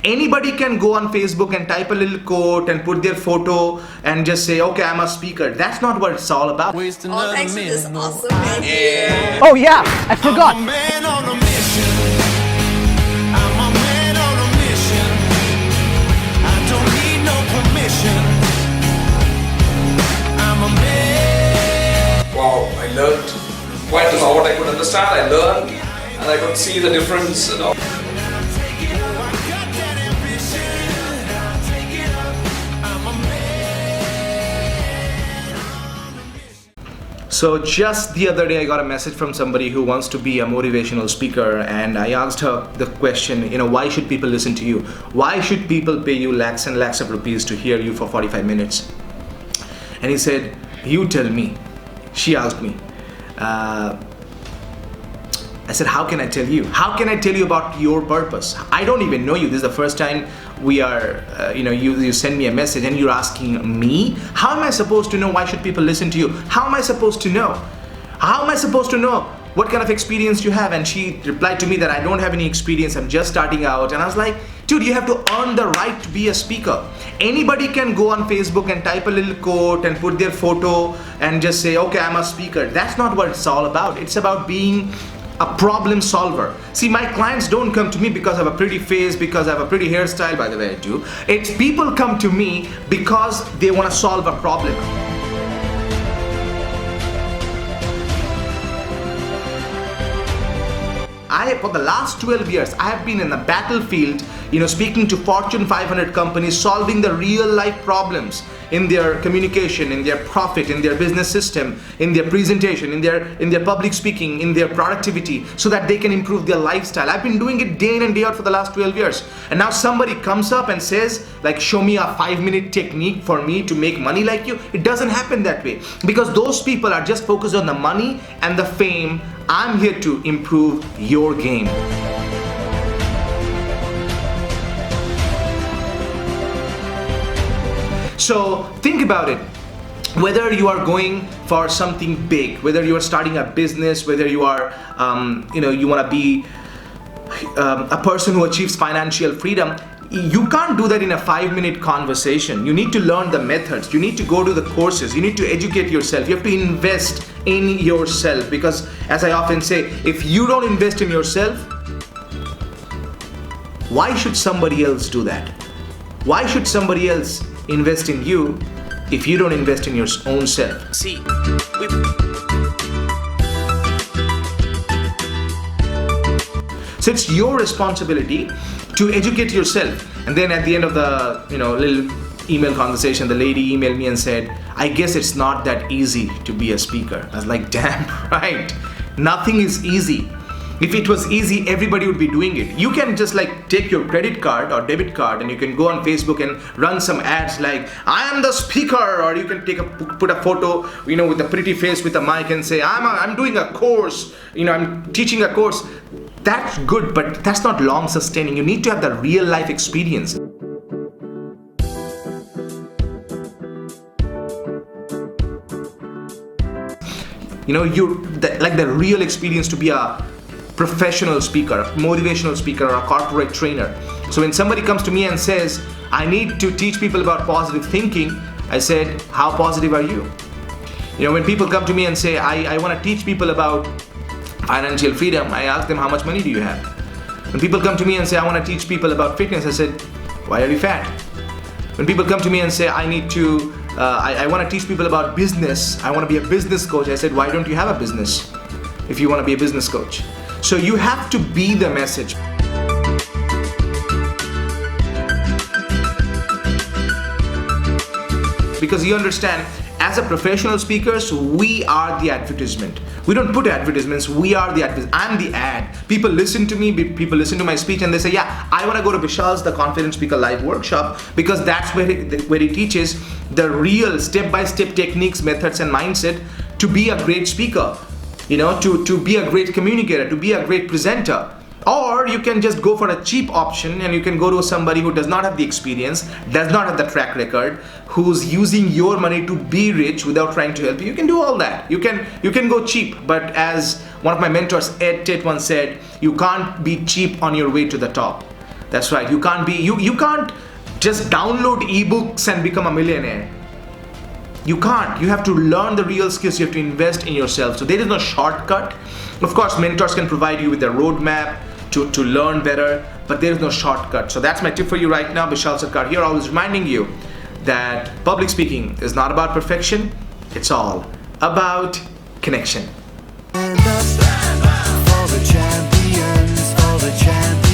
Anybody can go on Facebook and type a little quote and put their photo and just say, okay, I'm a speaker. That's not what it's all about. Thanks for this awesome video. Oh yeah, I forgot. I'm a man on a mission. I'm a man on a mission. I don't need no permission. I'm a man. Wow, I learned quite a lot. What I could understand, I learned, and I could see the difference. So just the other day I got a message from somebody who wants to be a motivational speaker, and I asked her the question, why should people listen to you? Why should people pay you lakhs and lakhs of rupees to hear you for 45 minutes? And he said, you tell me. She asked me. I said, how can I tell you? How can I tell you about your purpose? I don't even know you. This is the first time we are, you send me a message and you're asking me? How am I supposed to know why should people listen to you? How am I supposed to know? How am I supposed to know what kind of experience you have? And she replied to me that I don't have any experience. I'm just starting out. And I was like, dude, you have to earn the right to be a speaker. Anybody can go on Facebook and type a little quote and put their photo and just say, okay, I'm a speaker. That's not what it's all about. It's about being a problem solver. See, my clients don't come to me because I have a pretty face, because I have a pretty hairstyle, by the way I do. It's people come to me because they want to solve a problem. For the last 12 years, I have been in the battlefield, speaking to Fortune 500 companies, solving the real life problems in their communication, in their profit, in their business system, in their presentation, in their public speaking, in their productivity, so that they can improve their lifestyle. I've been doing it day in and day out for the last 12 years. And now somebody comes up and says, like, show me a 5-minute technique for me to make money like you. It doesn't happen that way, because those people are just focused on the money and the fame. I'm here to improve your game. So think about it. Whether you are going for something big, whether you are starting a business, whether you are, you want to be a person who achieves financial freedom, you can't do that in a 5-minute conversation. You need to learn the methods. You need to go to the courses. You need to educate yourself. You have to invest in yourself, because as I often say, if you don't invest in yourself, why should somebody else do that? Why should somebody else invest in you if you don't invest in your own self? See, so it's your responsibility to educate yourself. And then at the end of the little email conversation, the lady emailed me and said, I guess it's not that easy to be a speaker. I was like, damn right. Nothing is easy. If it was easy, everybody would be doing it. You can just take your credit card or debit card and you can go on Facebook and run some ads like, I am the speaker, or you can put a photo, with a pretty face with a mic and say, I'm doing a course, I'm teaching a course. That's good, but that's not long sustaining. You need to have the real life experience. The real experience to be a professional speaker, a motivational speaker, or a corporate trainer. So when somebody comes to me and says, I need to teach people about positive thinking, I said, how positive are you? When people come to me and say, I want to teach people about financial freedom, I ask them, how much money do you have? When people come to me and say, I want to teach people about fitness, I said, why are you fat? When people come to me and say, I want to teach people about business, I want to be a business coach, I said, why don't you have a business if you want to be a business coach? So you have to be the message. Because you understand, as a professional speakers, we are the advertisement. We don't put advertisements, we are the advertisement. I'm the ad. People listen to me, people listen to my speech and they say, yeah, I want to go to Bishal's The Confident Speaker Live workshop, because that's where he teaches the real step-by-step techniques, methods and mindset to be a great speaker, to be a great communicator, to be a great presenter. Or you can just go for a cheap option and you can go to somebody who does not have the experience, does not have the track record, who's using your money to be rich without trying to help you. You can do all that. You can go cheap, but as one of my mentors, Ed Tate, once said, you can't be cheap on your way to the top. That's right. You can't be you can't just download ebooks and become a millionaire. You can't. You have to learn the real skills. You have to invest in yourself. So there is no shortcut. Of course, mentors can provide you with a roadmap to learn better, but there is no shortcut. So that's my tip for you right now. Bishal Sarkar here, always reminding you that public speaking is not about perfection. It's all about connection. Stand up for the champions, for the champions.